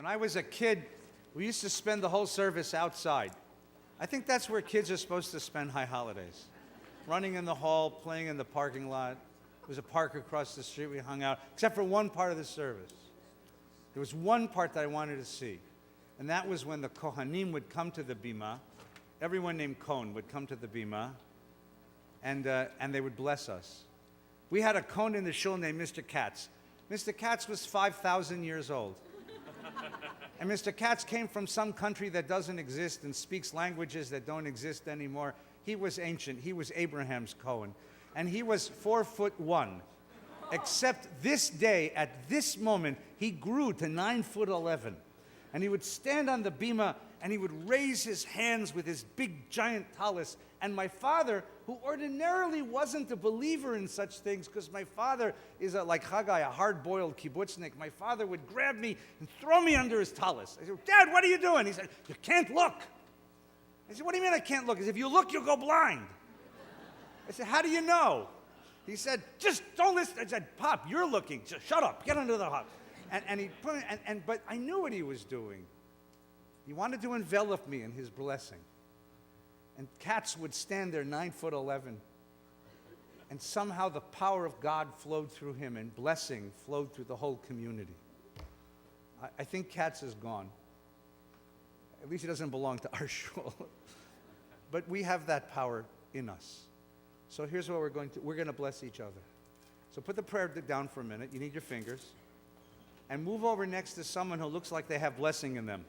When I was a kid, we used to spend the whole service outside. I think that's where kids are supposed to spend high holidays. Running in the hall, playing in the parking lot. There was a park across the street, we hung out, except for one part of the service. There was one part that I wanted to see, and that was when the Kohanim would come to the bima. Everyone named Kohen would come to the bima, and they would bless us. We had a Kohen in the shul named Mr. Katz. Mr. Katz was 5,000 years old. And Mr. Katz came from some country that doesn't exist and speaks languages that don't exist anymore. He was ancient. He was Abraham's Kohen. And he was 4'1". Except this day, at this moment, he grew to 9'11". And he would stand on the bima and he would raise his hands with his big giant tallis. And my father, who ordinarily wasn't a believer in such things, because my father is like Haggai, a hard-boiled kibbutznik, my father would grab me and throw me under his tallis. I said, Dad, what are you doing? He said, you can't look. I said, what do you mean I can't look? He said, if you look, you'll go blind. I said, how do you know? He said, just don't listen. I said, Pop, you're looking. Just shut up. Get under the hut. And he put it, but I knew what he was doing. He wanted to envelop me in his blessing. And Katz would stand there 9'11", and somehow the power of God flowed through him, and blessing flowed through the whole community. I think Katz is gone. At least he doesn't belong to our shul. But we have that power in us. So here's what we're going to bless each other. So put the prayer down for a minute. You need your fingers. And move over next to someone who looks like they have blessing in them.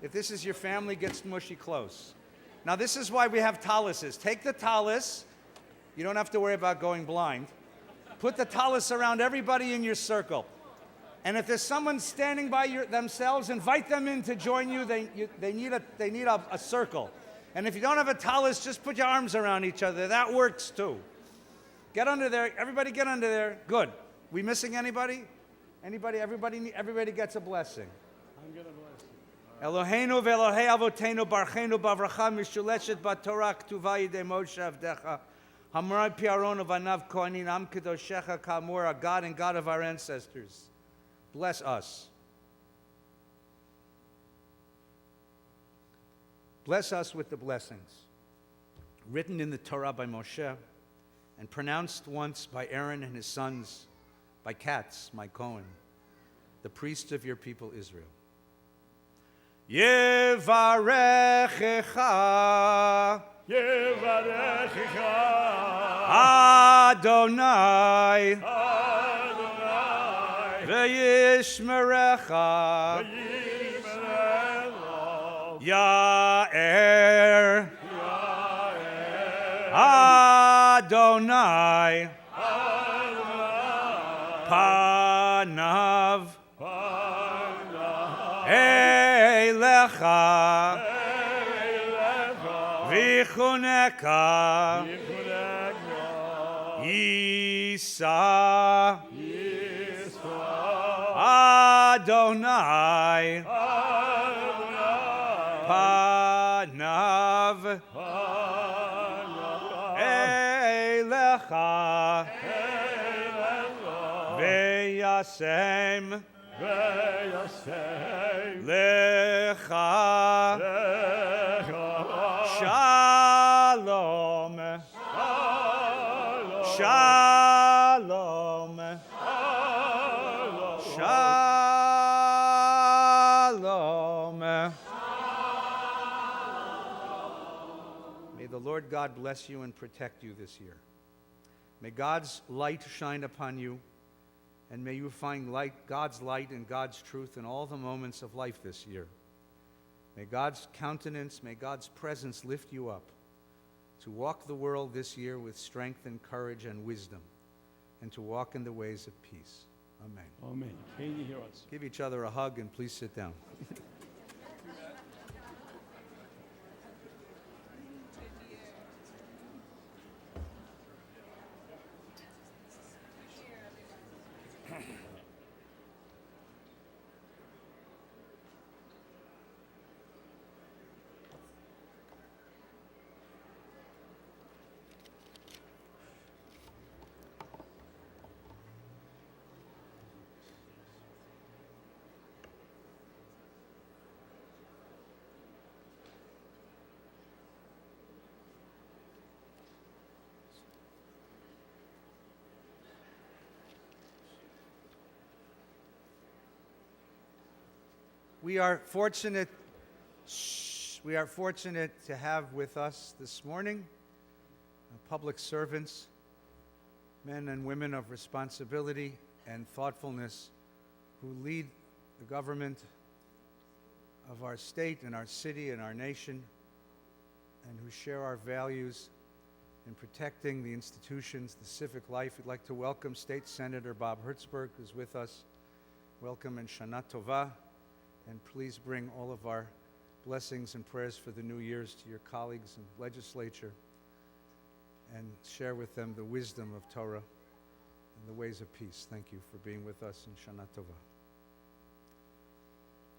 If this is your family, get smushy close. Now this is why we have taluses. Take the talus. You don't have to worry about going blind. Put the talus around everybody in your circle. And if there's someone standing by themselves, invite them in to join you. They need a circle. And if you don't have a talus, just put your arms around each other. That works too. Get under there. Everybody get under there. Good. We missing anybody? Anybody? Everybody gets a blessing. I'm going to bless you. Eloheinu ve'Elohei avotenu barchenu bavracha mishuleshet b'Torah k'tuva yidei Moshe avdecha hamray pi'aron uvanav kohanim am kedoshecha ka'amor, our God and God of our ancestors. Bless us. Bless us with the blessings written in the Torah by Moshe and pronounced once by Aaron and his sons, by Katz, my Kohen, the priests of your people Israel. Yevarechecha Adonai V'yishmerecha Ya'er Adonai Panav Eilecha Vichuneka Yisa Adonai Panav Eilecha Veyasem Lecha Shalom Shalom Shalom. May the Lord God bless you and protect you this year. May God's light shine upon you, and may you find God's light and God's truth in all the moments of life this year. May God's countenance, may God's presence lift you up to walk the world this year with strength and courage and wisdom, and to walk in the ways of peace. Amen. Amen. Can you hear us? Give each other a hug and please sit down. We are fortunate to have with us this morning public servants, men and women of responsibility and thoughtfulness who lead the government of our state and our city and our nation, and who share our values in protecting the institutions, the civic life. We'd like to welcome State Senator Bob Hertzberg, who's with us. Welcome and Shana Tova. And please bring all of our blessings and prayers for the new years to your colleagues in legislature, and share with them the wisdom of Torah and the ways of peace. Thank you for being with us, and Shana Tova.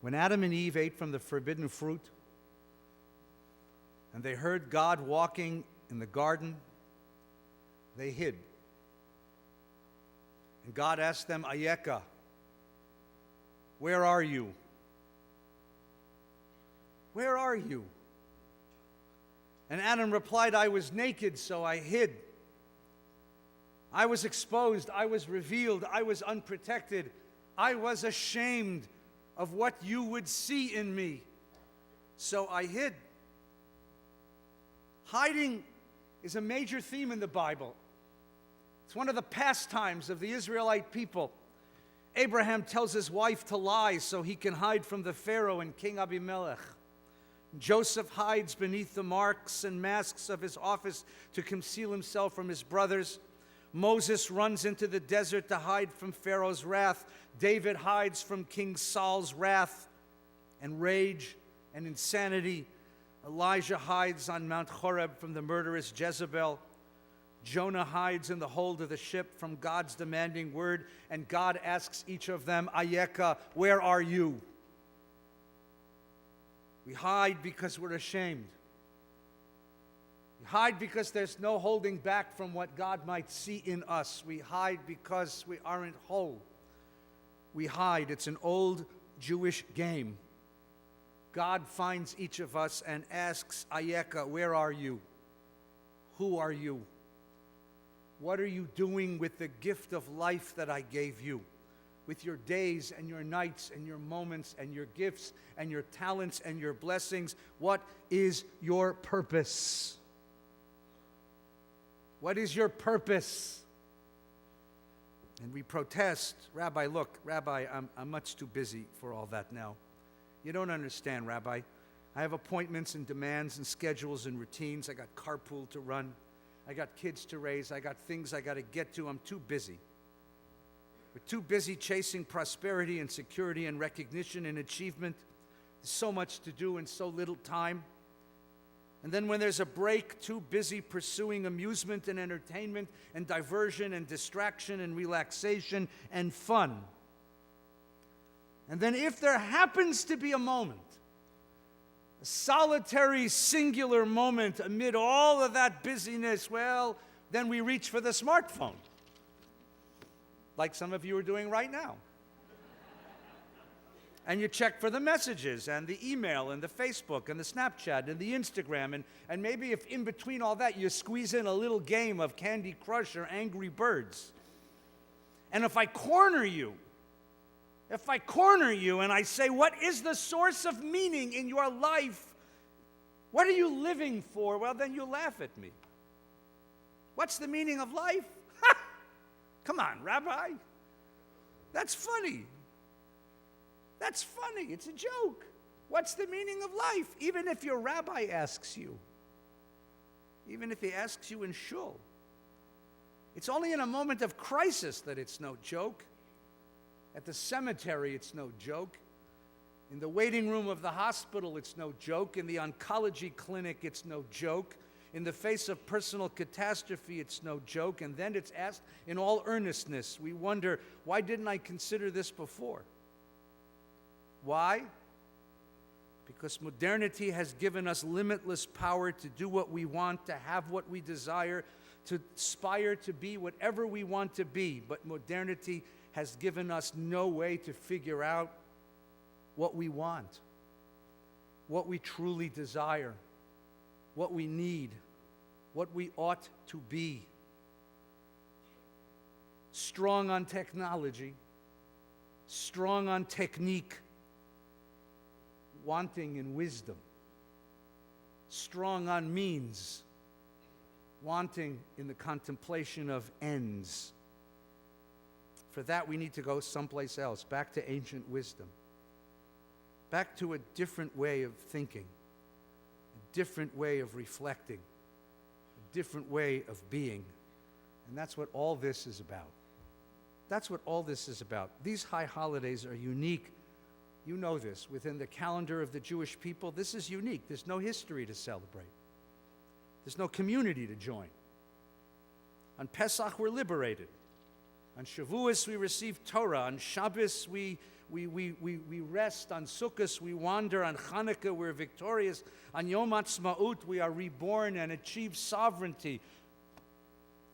When Adam and Eve ate from the forbidden fruit, and they heard God walking in the garden, they hid. And God asked them, Ayeka, where are you? Where are you? And Adam replied, I was naked, so I hid. I was exposed, I was revealed, I was unprotected. I was ashamed of what you would see in me, so I hid. Hiding is a major theme in the Bible. It's one of the pastimes of the Israelite people. Abraham tells his wife to lie so he can hide from the Pharaoh and King Abimelech. Joseph hides beneath the marks and masks of his office to conceal himself from his brothers. Moses runs into the desert to hide from Pharaoh's wrath. David hides from King Saul's wrath and rage and insanity. Elijah hides on Mount Horeb from the murderous Jezebel. Jonah hides in the hold of the ship from God's demanding word, and God asks each of them, Ayeka, where are you? We hide because we're ashamed. We hide because there's no holding back from what God might see in us. We hide because we aren't whole. We hide. It's an old Jewish game. God finds each of us and asks, Ayeka, where are you? Who are you? What are you doing with the gift of life that I gave you? With your days and your nights and your moments and your gifts and your talents and your blessings. What is your purpose? What is your purpose? And we protest, Rabbi, look, Rabbi, I'm much too busy for all that now. You don't understand, Rabbi. I have appointments and demands and schedules and routines. I got carpool to run. I got kids to raise. I got things I got to get to. I'm too busy. We're too busy chasing prosperity and security and recognition and achievement. There's so much to do and so little time. And then when there's a break, too busy pursuing amusement and entertainment and diversion and distraction and relaxation and fun. And then if there happens to be a moment, a solitary, singular moment amid all of that busyness, well, then we reach for the smartphone. Like some of you are doing right now. And you check for the messages and the email and the Facebook and the Snapchat and the Instagram. And maybe if in between all that you squeeze in a little game of Candy Crush or Angry Birds. And if I corner you and I say, what is the source of meaning in your life? What are you living for? Well, then you laugh at me. What's the meaning of life? Come on, Rabbi. That's funny. That's funny. It's a joke. What's the meaning of life? Even if your rabbi asks you. Even if he asks you in shul. It's only in a moment of crisis that it's no joke. At the cemetery, it's no joke. In the waiting room of the hospital, it's no joke. In the oncology clinic, it's no joke. In the face of personal catastrophe, it's no joke. And then it's asked in all earnestness. We wonder, why didn't I consider this before? Why? Because modernity has given us limitless power to do what we want, to have what we desire, to aspire to be whatever we want to be. But modernity has given us no way to figure out what we want, what we truly desire, what we need, what we ought to be. Strong on technology, strong on technique, wanting in wisdom, strong on means, wanting in the contemplation of ends. For that, we need to go someplace else, back to ancient wisdom, back to a different way of thinking, a different way of reflecting, a different way of being. And that's what all this is about. That's what all this is about. These high holidays are unique. You know this. Within the calendar of the Jewish people, this is unique. There's no history to celebrate. There's no community to join. On Pesach, we're liberated. On Shavuos, we receive Torah. On Shabbos, we rest. On Sukkot, we wander. On Hanukkah, we're victorious. On Yom Ha'atzmaut, we are reborn and achieve sovereignty.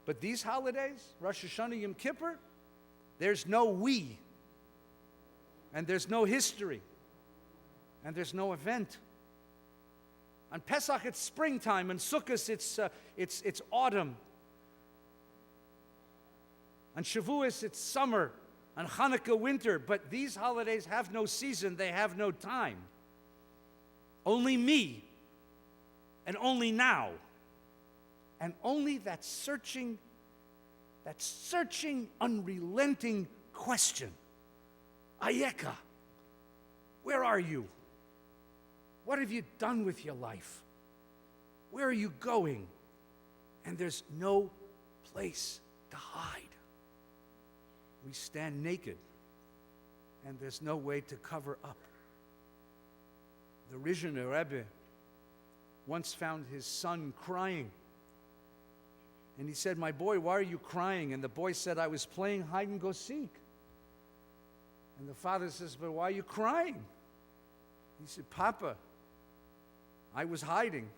But these holidays, Rosh Hashanah, Yom Kippur, there's no we, and there's no history, and there's no event. On Pesach, it's springtime. On Sukkot, it's autumn. On Shavuos, it's summer. On Hanukkah, winter. But these holidays have no season. They have no time. Only me, and only now, and only that searching, unrelenting question. Ayeka, where are you? What have you done with your life? Where are you going? And there's no place to hide. We stand naked, and there's no way to cover up. The Rizhiner Rebbe once found his son crying. And he said, "My boy, why are you crying?" And the boy said, "I was playing hide and go seek." And the father says, "But why are you crying?" He said, "Papa, I was hiding.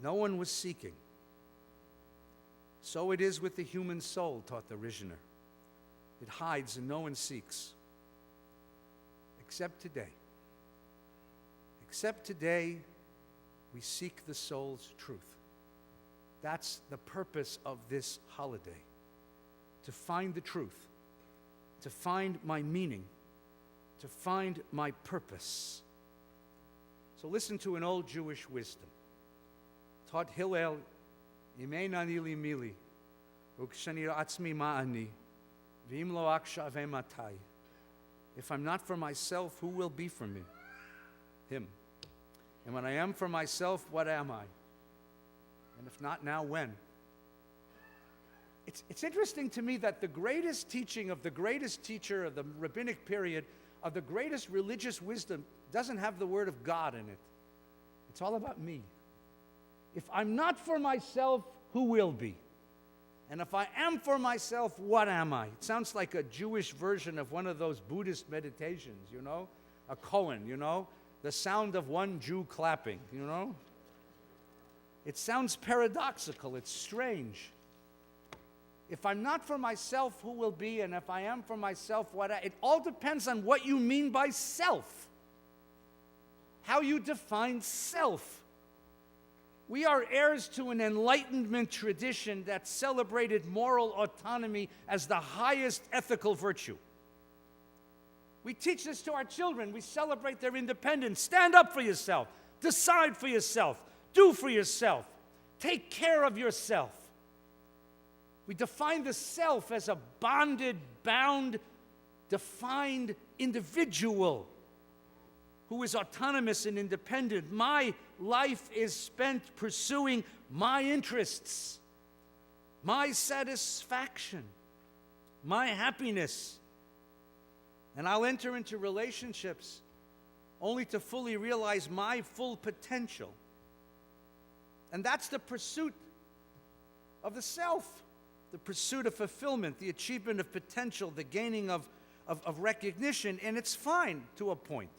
No one was seeking." So it is with the human soul, taught the Rizhiner. It hides and no one seeks. Except today. Except today, we seek the soul's truth. That's the purpose of this holiday. To find the truth. To find my meaning. To find my purpose. So listen to an old Jewish wisdom. Taught Hillel, Imei nani li mili, ukshani atzmi ma'ani, v'im lo akshaveh matai. If I'm not for myself, who will be for me? Him. And when I am for myself, what am I? And if not now, when? It's interesting to me that the greatest teaching of the greatest teacher of the rabbinic period, of the greatest religious wisdom, doesn't have the word of God in it. It's all about me. If I'm not for myself, who will be? And if I am for myself, what am I? It sounds like a Jewish version of one of those Buddhist meditations, you know? A koan, you know? The sound of one Jew clapping, you know? It sounds paradoxical. It's strange. If I'm not for myself, who will be? And if I am for myself, what? It all depends on what you mean by self. How you define self. We are heirs to an Enlightenment tradition that celebrated moral autonomy as the highest ethical virtue. We teach this to our children. We celebrate their independence. Stand up for yourself. Decide for yourself. Do for yourself. Take care of yourself. We define the self as a bonded, bound, defined individual who is autonomous and independent. My life is spent pursuing my interests, my satisfaction, my happiness. And I'll enter into relationships only to fully realize my full potential. And that's the pursuit of the self, the pursuit of fulfillment, the achievement of potential, the gaining of recognition. And it's fine to a point.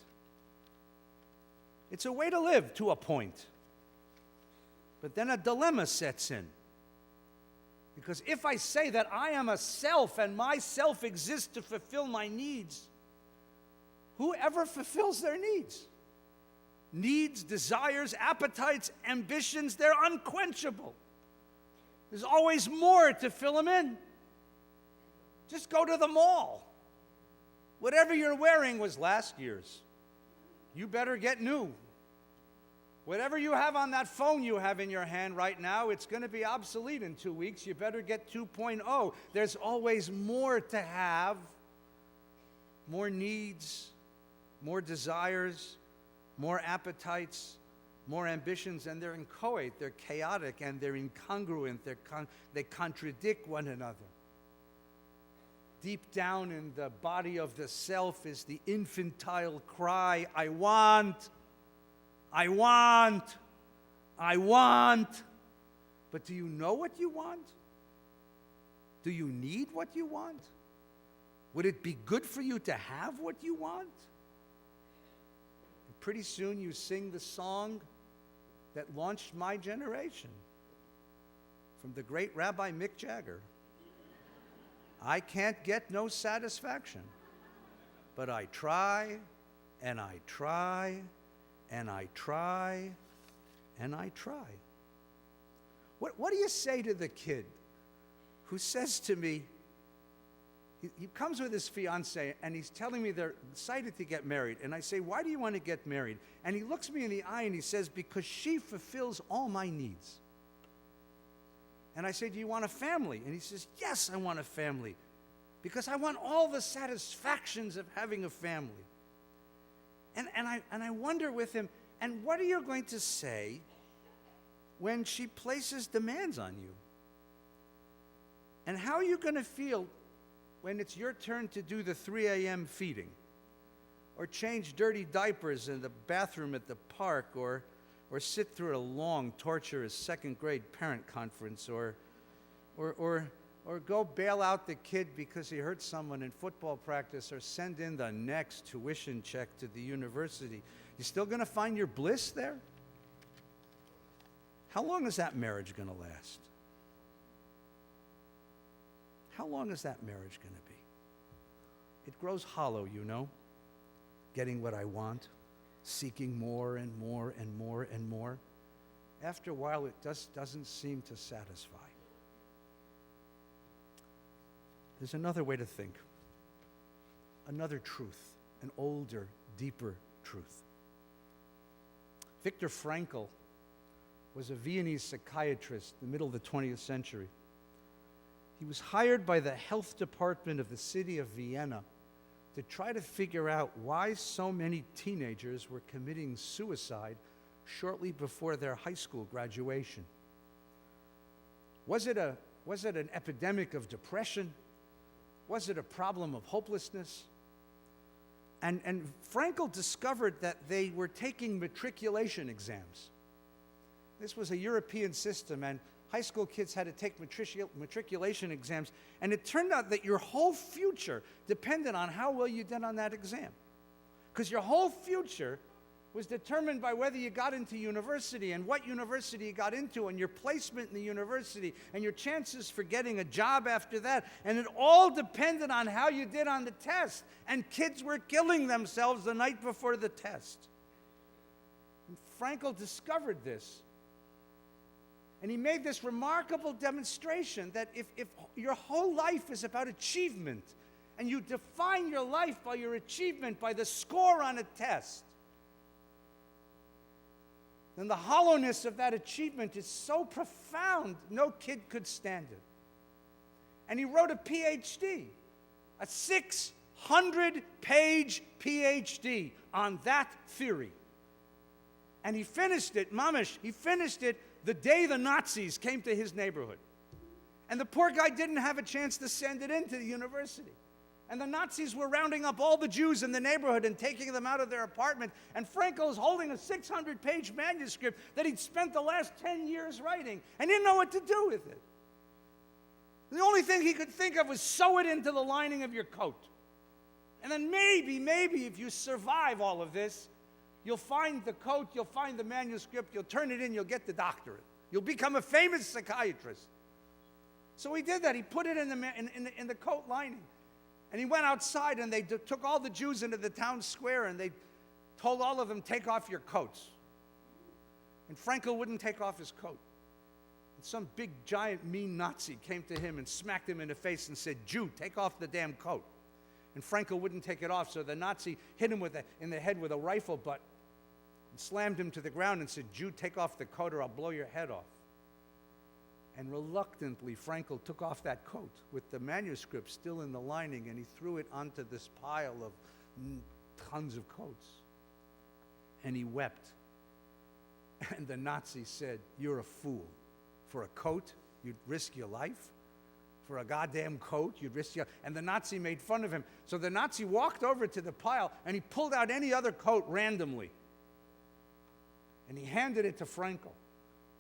It's a way to live to a point. But then a dilemma sets in. Because if I say that I am a self and my self exists to fulfill my needs, whoever fulfills their needs? Needs, desires, appetites, ambitions, they're unquenchable. There's always more to fill them in. Just go to the mall. Whatever you're wearing was last year's. you better get new. Whatever you have on that phone you have in your hand right now, it's going to be obsolete in 2 weeks. You better get 2.0. There's always more to have, more needs, more desires, more appetites, more ambitions, and they're inchoate, they're chaotic, and they're incongruent. They contradict one another. Deep down in the body of the self is the infantile cry, I want, I want, I want. But do you know what you want? Do you need what you want? Would it be good for you to have what you want? And pretty soon you sing the song that launched my generation from the great Rabbi Mick Jagger. I can't get no satisfaction, but I try, and I try, and I try, and I try. What do you say to the kid who says to me, he comes with his fiancée, and he's telling me they're excited to get married, and I say, why do you want to get married? And he looks me in the eye and he says, because she fulfills all my needs. And I say, do you want a family? And he says, yes, I want a family, because I want all the satisfactions of having a family. And I wonder with him, and what are you going to say when she places demands on you? And how are you going to feel when it's your turn to do the 3 a.m. feeding, or change dirty diapers in the bathroom at the park, or sit through a long, torturous second-grade parent conference, or go bail out the kid because he hurt someone in football practice, or send in the next tuition check to the university? You still going to find your bliss there? How long is that marriage going to last? How long is that marriage going to be? It grows hollow, you know, getting what I want, seeking more and more and more and more. After a while, it just doesn't seem to satisfy. There's another way to think, another truth, an older, deeper truth. Viktor Frankl was a Viennese psychiatrist in the middle of the 20th century. He was hired by the health department of the city of Vienna to try to figure out why so many teenagers were committing suicide shortly before their high school graduation. Was it an epidemic of depression? Was it a problem of hopelessness? And Frankl discovered that they were taking matriculation exams. This was a European system, and high school kids had to take matriculation exams, and it turned out that your whole future depended on how well you did on that exam. Because your whole future was determined by whether you got into university, and what university you got into, and your placement in the university, and your chances for getting a job after that. And it all depended on how you did on the test. And kids were killing themselves the night before the test. And Frankl discovered this. And he made this remarkable demonstration that if your whole life is about achievement, and you define your life by your achievement, by the score on a test, then the hollowness of that achievement is so profound, no kid could stand it. And he wrote a PhD, a 600-page PhD on that theory. And he finished it, mamish, he finished it the day the Nazis came to his neighborhood. And the poor guy didn't have a chance to send it into the university. And the Nazis were rounding up all the Jews in the neighborhood and taking them out of their apartment. And Frankl is holding a 600-page manuscript that he'd spent the last 10 years writing, and didn't know what to do with it. The only thing he could think of was sew it into the lining of your coat. And then maybe if you survive all of this, you'll find the coat, you'll find the manuscript, you'll turn it in, you'll get the doctorate. You'll become a famous psychiatrist. So he did that. He put it in the coat lining. And he went outside, and they took all the Jews into the town square, and they told all of them, take off your coats. And Frankl wouldn't take off his coat. And some big, giant, mean Nazi came to him and smacked him in the face and said, Jew, take off the damn coat. And Frankel wouldn't take it off, so the Nazi hit him in the head with a rifle butt and slammed him to the ground and said, "Jew, take off the coat or I'll blow your head off." And reluctantly, Frankel took off that coat with the manuscript still in the lining, and he threw it onto this pile of tons of coats. And he wept. And the Nazi said, "You're a fool. For a coat, you'd risk your life? For a goddamn coat, you'd risk your..." And the Nazi made fun of him. So the Nazi walked over to the pile, and he pulled out any other coat randomly. And he handed it to Frankel.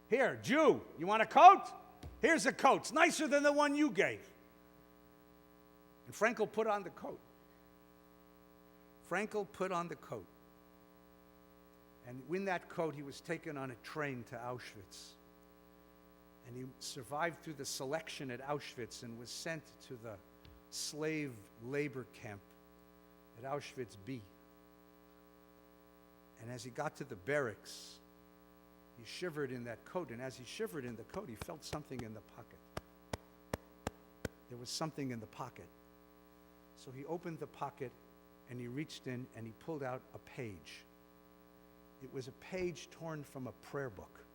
"Here, Jew, you want a coat? Here's a coat. It's nicer than the one you gave." And Frankel put on the coat. Frankel put on the coat. And in that coat, he was taken on a train to Auschwitz. And he survived through the selection at Auschwitz and was sent to the slave labor camp at Auschwitz B. And as he got to the barracks, he shivered in that coat. And as he shivered in the coat, he felt something in the pocket. There was something in the pocket. So he opened the pocket and he reached in and he pulled out a page. It was a page torn from a prayer book.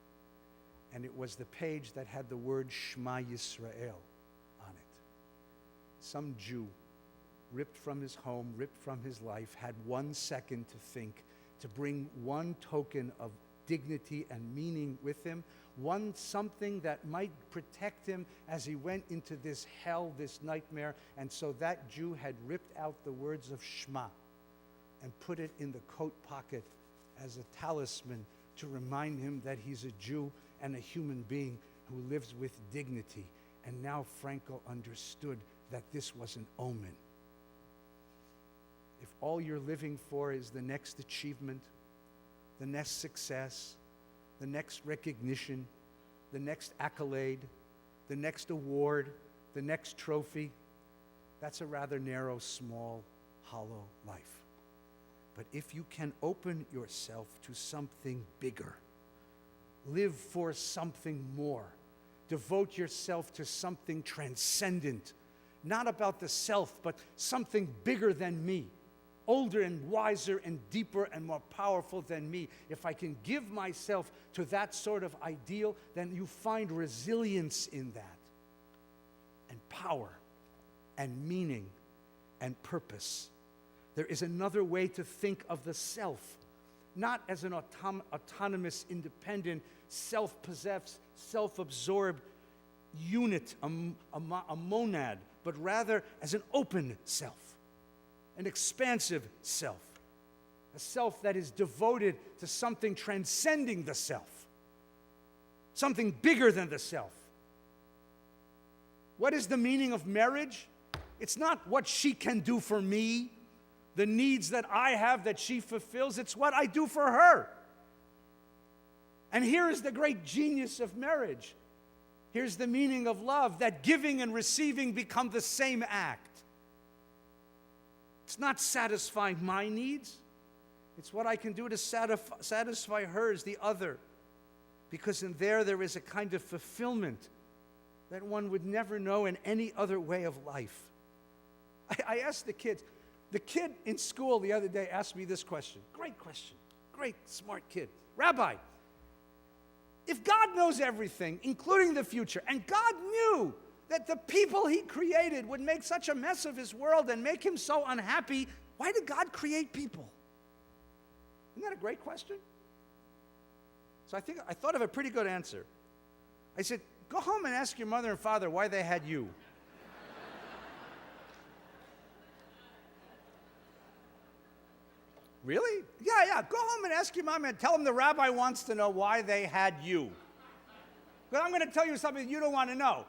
And it was the page that had the word Shema Yisrael on it. Some Jew, ripped from his home, ripped from his life, had 1 second to think, to bring one token of dignity and meaning with him, something that might protect him as he went into this hell, this nightmare. And so that Jew had ripped out the words of Shema and put it in the coat pocket as a talisman to remind him that he's a Jew and a human being who lives with dignity. And now Frankel understood that this was an omen. If all you're living for is the next achievement, the next success, the next recognition, the next accolade, the next award, the next trophy, that's a rather narrow, small, hollow life. But if you can open yourself to something bigger, live for something more, devote yourself to something transcendent, not about the self, but something bigger than me, older and wiser and deeper and more powerful than me. If I can give myself to that sort of ideal, then you find resilience in that, and power, and meaning, and purpose. There is another way to think of the self, not as an autonomous, independent, self-possessed, self-absorbed unit, a monad, but rather as an open self, an expansive self, a self that is devoted to something transcending the self, something bigger than the self. What is the meaning of marriage? It's not what she can do for me, the needs that I have that she fulfills. It's what I do for her. And here is the great genius of marriage. Here's the meaning of love, that giving and receiving become the same act. It's not satisfying my needs. It's what I can do to satisfy hers, the other. Because in there is a kind of fulfillment that one would never know in any other way of life. I asked the kids. The kid in school the other day asked me this question. Great question. Great, smart kid. "Rabbi, if God knows everything, including the future, and God knew that the people he created would make such a mess of his world and make him so unhappy, why did God create people?" Isn't that a great question? So I thought of a pretty good answer. I said, go home and ask your mother and father why they had you. Really? Yeah. Go home and ask your mom and tell them the rabbi wants to know why they had you. But I'm going to tell you something you don't want to know.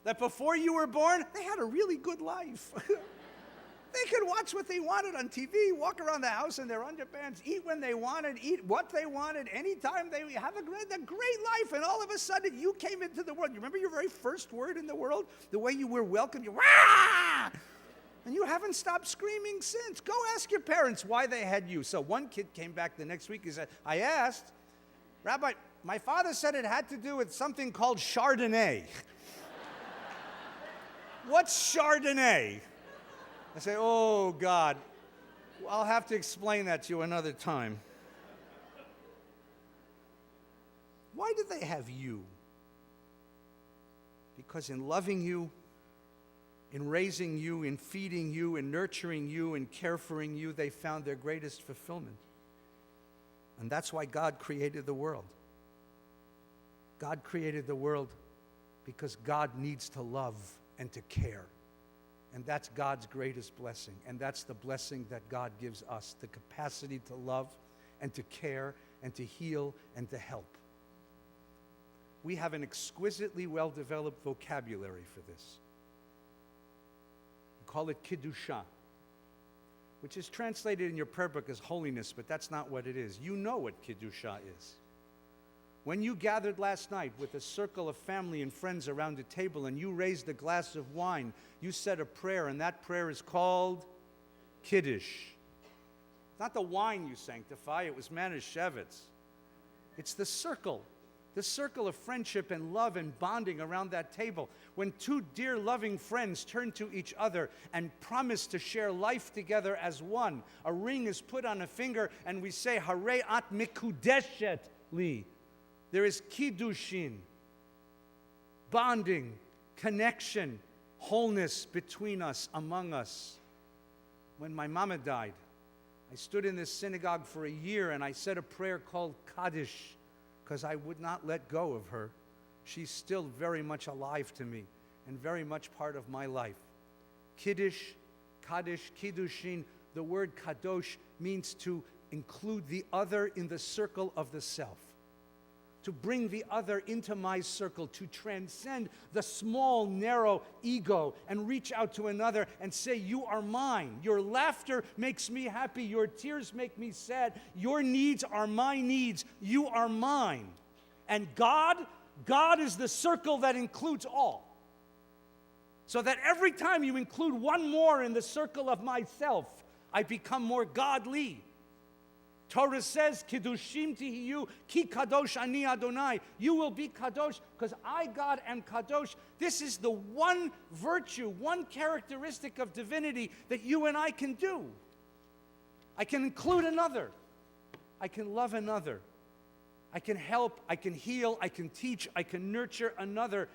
That before you were born, they had a really good life. They could watch what they wanted on TV, walk around the house in their underpants, eat when they wanted, eat what they wanted, anytime they have a great life. And all of a sudden, you came into the world. You remember your very first word in the world? The way you were welcomed? Rah! And you haven't stopped screaming since. Go ask your parents why they had you. So one kid came back the next week. He said, I asked, Rabbi, my father said it had to do with something called Chardonnay. What's Chardonnay? I say, oh, God. I'll have to explain that to you another time. Why do they have you? Because in loving you, in raising you, in feeding you, in nurturing you, in caring you, they found their greatest fulfillment. And that's why God created the world. God created the world because God needs to love and to care. And that's God's greatest blessing. And that's the blessing that God gives us, the capacity to love and to care and to heal and to help. We have an exquisitely well-developed vocabulary for this. We call it Kiddusha, which is translated in your prayer book as holiness, but that's not what it is. You know what Kiddusha is. When you gathered last night with a circle of family and friends around a table and you raised a glass of wine, you said a prayer, and that prayer is called Kiddush. It's not the wine you sanctify, it was Manish Shevitz. It's the circle of friendship and love and bonding around that table. When two dear loving friends turn to each other and promise to share life together as one, a ring is put on a finger and we say, Harei at mikudeshet li. There is kiddushin, bonding, connection, wholeness between us, among us. When my mama died, I stood in this synagogue for a year and I said a prayer called Kaddish because I would not let go of her. She's still very much alive to me and very much part of my life. Kiddush, Kaddish, Kiddushin, the word kadosh means to include the other in the circle of the self. To bring the other into my circle, to transcend the small, narrow ego and reach out to another and say, you are mine. Your laughter makes me happy. Your tears make me sad. Your needs are my needs. You are mine. And God is the circle that includes all. So that every time you include one more in the circle of myself, I become more godly. Torah says, Kiddushim tihiyu, ki kadosh ani Adonai. You will be kadosh because I, God, am kadosh. This is the one virtue, one characteristic of divinity that you and I can do. I can include another. I can love another. I can help, I can heal, I can teach, I can nurture another.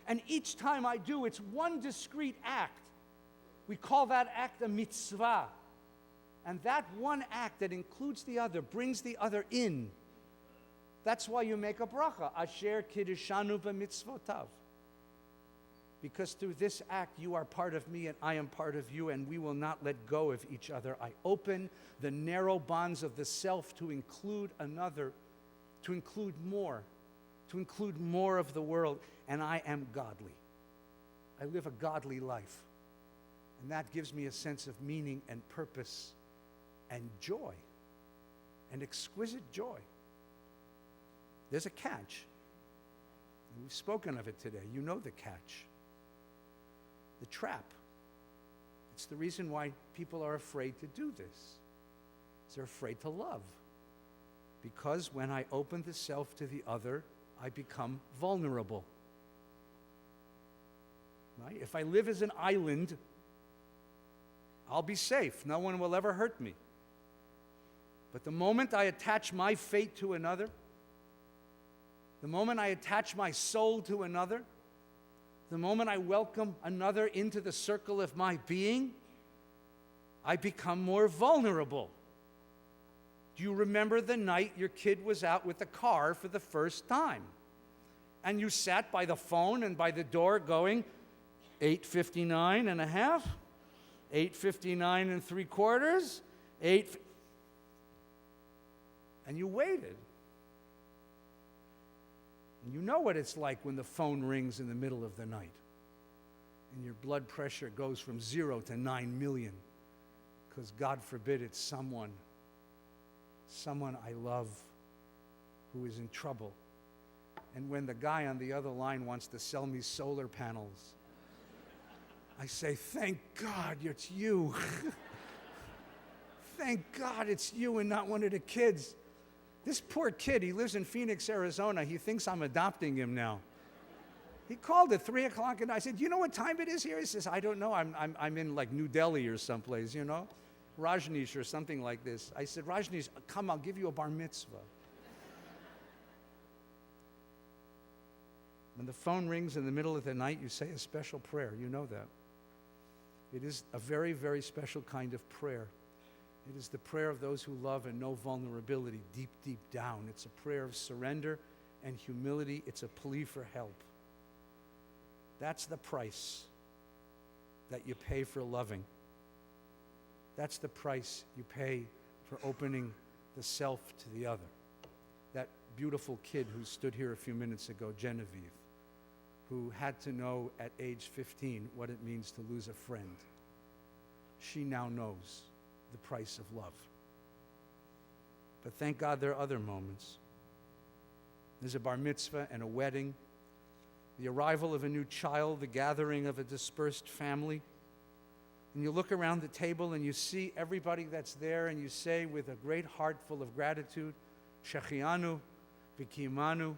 And each time I do, it's one discrete act. We call that act a mitzvah. And that one act that includes the other, brings the other in. That's why you make a bracha, Asher Kiddushanu b'mitzvotav. Because through this act, you are part of me and I am part of you, and we will not let go of each other. I open the narrow bonds of the self to include another, to include more of the world, and I am godly. I live a godly life. And that gives me a sense of meaning and purpose and joy, and exquisite joy. There's a catch. We've spoken of it today. You know the catch. The trap. It's the reason why people are afraid to do this. They're afraid to love. Because when I open the self to the other, I become vulnerable. Right? If I live as an island, I'll be safe. No one will ever hurt me. But the moment I attach my fate to another, the moment I attach my soul to another, the moment I welcome another into the circle of my being, I become more vulnerable. Do you remember the night your kid was out with the car for the first time? And you sat by the phone and by the door going, 8:59 and a half, 8:59 and 3/4, 8, and you waited. And you know what it's like when the phone rings in the middle of the night and your blood pressure goes from 0 to 9 million because, God forbid, it's someone I love who is in trouble. And when the guy on the other line wants to sell me solar panels, I say, thank God it's you. Thank God it's you and not one of the kids. This poor kid, he lives in Phoenix, Arizona. He thinks I'm adopting him now. He called at 3 o'clock, and I said, "You know what time it is here?" He says, "I don't know. I'm in like New Delhi or someplace, Rajneesh or something like this." I said, "Rajneesh, come, I'll give you a bar mitzvah." When the phone rings in the middle of the night, you say a special prayer. You know that. It is a very, very special kind of prayer. It is the prayer of those who love and know vulnerability deep, deep down. It's a prayer of surrender and humility. It's a plea for help. That's the price that you pay for loving. That's the price you pay for opening the self to the other. That beautiful kid who stood here a few minutes ago, Genevieve, who had to know at age 15 what it means to lose a friend. She now knows the price of love. But thank God there are other moments. There's a bar mitzvah and a wedding, the arrival of a new child, the gathering of a dispersed family. And you look around the table and you see everybody that's there, and you say with a great heart full of gratitude, Shechianu, Vikimanu,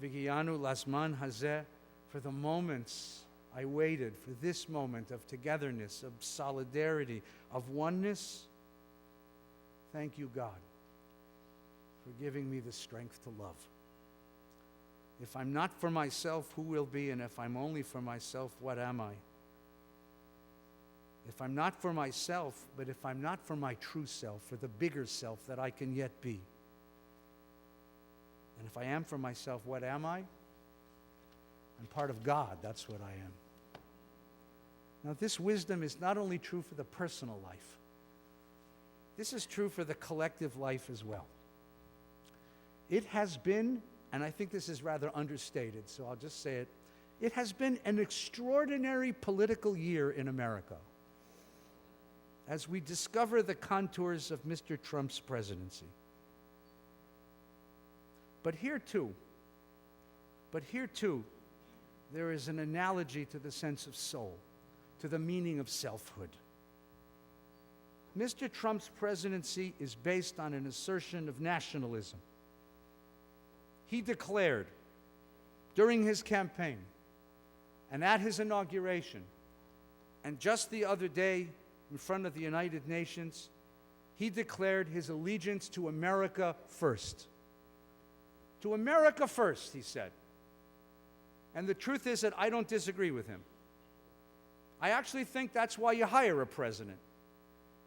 Vigiyanu, Lasman Hazeh, for the moments I waited, for this moment of togetherness, of solidarity, of oneness. Thank you, God, for giving me the strength to love. If I'm not for myself, who will be? And if I'm only for myself, what am I? If I'm not for myself, but if I'm not for my true self, for the bigger self that I can yet be. And if I am for myself, what am I? I'm part of God, that's what I am. Now, this wisdom is not only true for the personal life, this is true for the collective life as well. It has been, and I think this is rather understated, so I'll just say it, it has been an extraordinary political year in America as we discover the contours of Mr. Trump's presidency. But here too, there is an analogy to the sense of soul, to the meaning of selfhood. Mr. Trump's presidency is based on an assertion of nationalism. He declared during his campaign and at his inauguration, and just the other day in front of the United Nations, he declared his allegiance to America first. To America first, he said. And the truth is that I don't disagree with him. I actually think that's why you hire a president,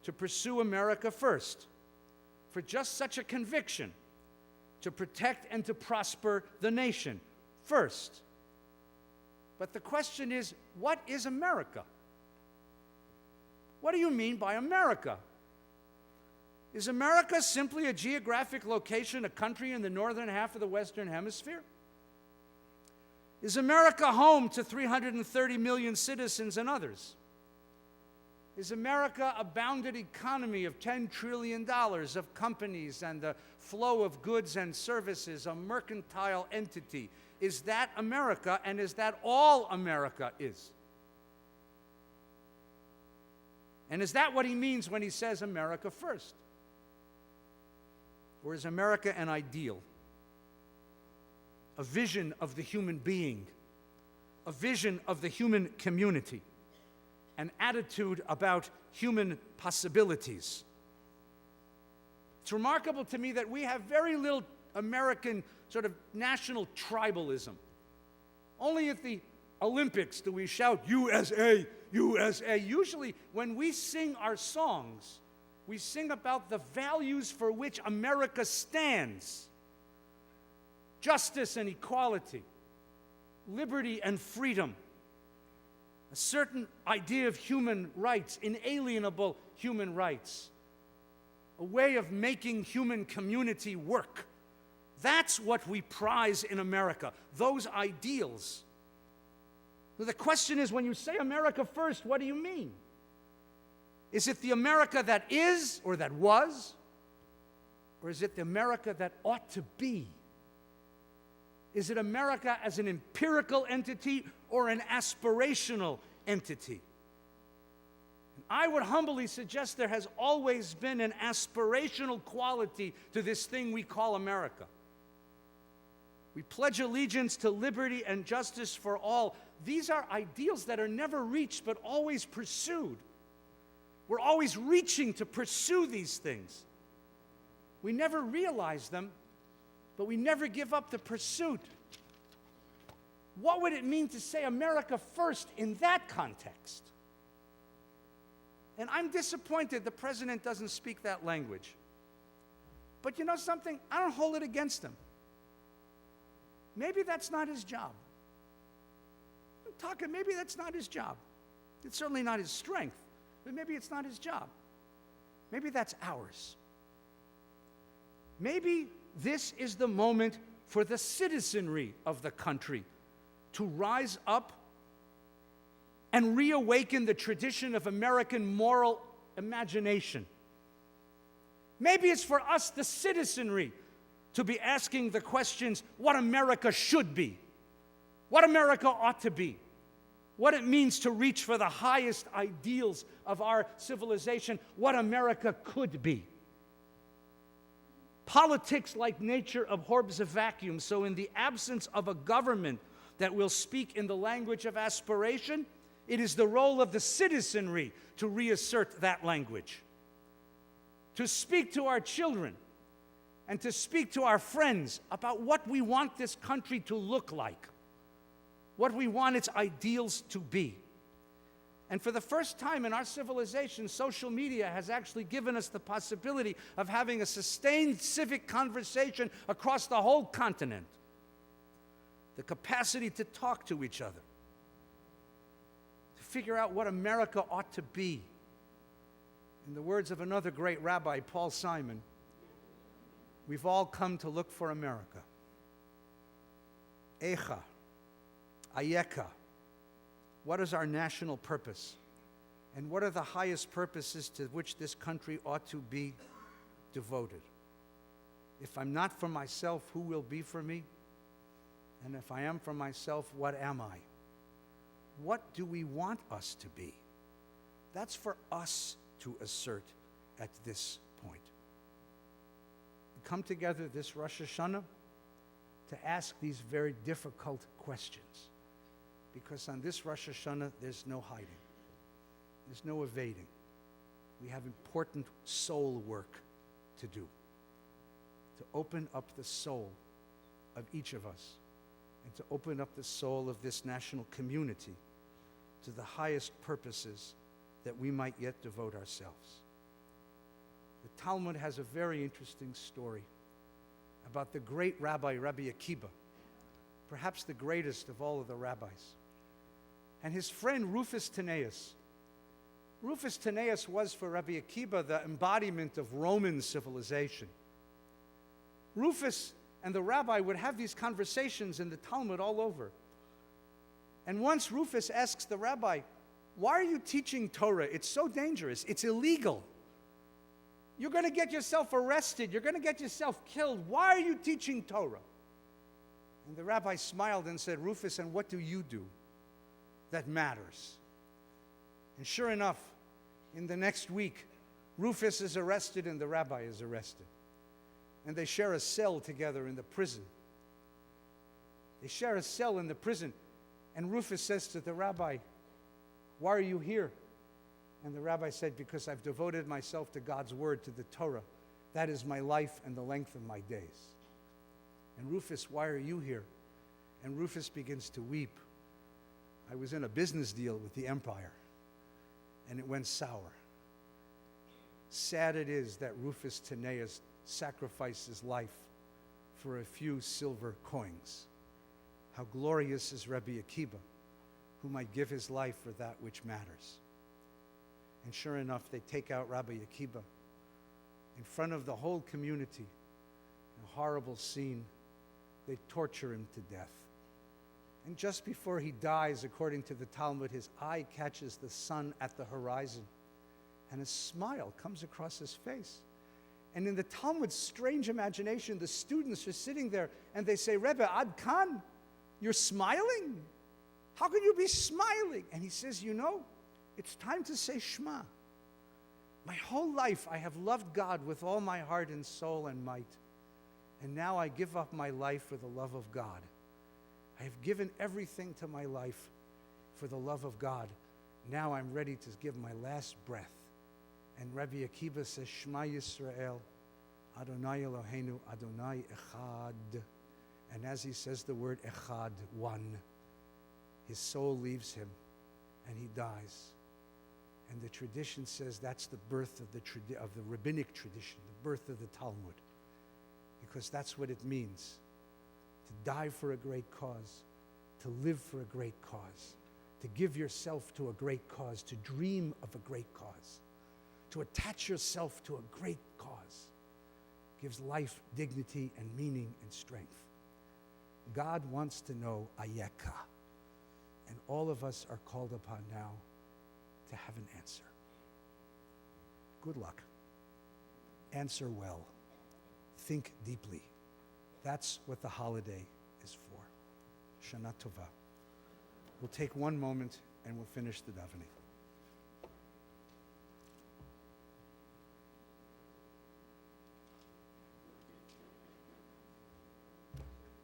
to pursue America first, for just such a conviction, to protect and to prosper the nation first. But the question is, what is America? What do you mean by America? Is America simply a geographic location, a country in the northern half of the Western Hemisphere? Is America home to 330 million citizens and others? Is America a bounded economy of $10 trillion of companies and the flow of goods and services, a mercantile entity? Is that America, and is that all America is? And is that what he means when he says America first? Or is America an ideal? A vision of the human being, a vision of the human community, an attitude about human possibilities. It's remarkable to me that we have very little American sort of national tribalism. Only at the Olympics do we shout, USA, USA. Usually when we sing our songs, we sing about the values for which America stands. Justice and equality, liberty and freedom, a certain idea of human rights, inalienable human rights, a way of making human community work. That's what we prize in America, those ideals. So the question is, when you say America first, what do you mean? Is it the America that is or that was? Or is it the America that ought to be? Is it America as an empirical entity or an aspirational entity? And I would humbly suggest there has always been an aspirational quality to this thing we call America. We pledge allegiance to liberty and justice for all. These are ideals that are never reached but always pursued. We're always reaching to pursue these things. We never realize them, but we never give up the pursuit. What would it mean to say America first in that context? And I'm disappointed the president doesn't speak that language. But you know something? I don't hold it against him. Maybe that's not his job. I'm talking, maybe that's not his job. It's certainly not his strength, but maybe it's not his job. Maybe that's ours. Maybe this is the moment for the citizenry of the country to rise up and reawaken the tradition of American moral imagination. Maybe it's for us, the citizenry, to be asking the questions what America should be, what America ought to be, what it means to reach for the highest ideals of our civilization, what America could be. Politics, like nature, abhors a vacuum, so in the absence of a government that will speak in the language of aspiration, it is the role of the citizenry to reassert that language, to speak to our children and to speak to our friends about what we want this country to look like, what we want its ideals to be. And for the first time in our civilization, social media has actually given us the possibility of having a sustained civic conversation across the whole continent, the capacity to talk to each other, to figure out what America ought to be. In the words of another great rabbi, Paul Simon, we've all come to look for America. Echa, Ayeka. What is our national purpose? And what are the highest purposes to which this country ought to be devoted? If I'm not for myself, who will be for me? And if I am for myself, what am I? What do we want us to be? That's for us to assert at this point. We come together this Rosh Hashanah to ask these very difficult questions. Because on this Rosh Hashanah, there's no hiding. There's no evading. We have important soul work to do. To open up the soul of each of us and to open up the soul of this national community to the highest purposes that we might yet devote ourselves. The Talmud has a very interesting story about the great rabbi, Rabbi Akiba, perhaps the greatest of all of the rabbis, and his friend Rufus Taneus. Rufus Taneus was for Rabbi Akiba the embodiment of Roman civilization. Rufus and the rabbi would have these conversations in the Talmud all over. And once Rufus asks the rabbi, "Why are you teaching Torah? It's so dangerous. It's illegal. You're going to get yourself arrested. You're going to get yourself killed. Why are you teaching Torah?" And the rabbi smiled and said, "Rufus, and what do you do that matters?" And sure enough, in the next week, Rufus is arrested and the rabbi is arrested. And they share a cell together in the prison. They share a cell in the prison. And Rufus says to the rabbi, "Why are you here?" And the rabbi said, "Because I've devoted myself to God's word, to the Torah. That is my life and the length of my days." And Rufus, "Why are you here?" And Rufus begins to weep. "I was in a business deal with the empire, and it went sour." Sad it is that Rufus Taneus sacrificed his life for a few silver coins. How glorious is Rabbi Akiba, who might give his life for that which matters. And sure enough, they take out Rabbi Akiba in front of the whole community. A horrible scene. They torture him to death. And just before he dies, according to the Talmud, his eye catches the sun at the horizon, and a smile comes across his face. And in the Talmud's strange imagination, the students are sitting there and they say, "Rebbe, Ad Kan, you're smiling? How can you be smiling?" And he says, "You know, it's time to say Shema. My whole life I have loved God with all my heart and soul and might. And now I give up my life for the love of God. I have given everything to my life for the love of God. Now I'm ready to give my last breath. And Rabbi Akiva says, Shema Yisrael, Adonai Eloheinu, Adonai Echad. And as he says the word Echad, one, his soul leaves him and he dies. And the tradition says that's the birth of the rabbinic tradition, the birth of the Talmud. Because that's what it means, to die for a great cause, to live for a great cause, to give yourself to a great cause, to dream of a great cause, to attach yourself to a great cause, gives life dignity and meaning and strength. God wants to know Ayeka, and all of us are called upon now to have an answer. Good luck. Answer well. Think deeply. That's what the holiday is for. Shana Tova. We'll take one moment and we'll finish the davening.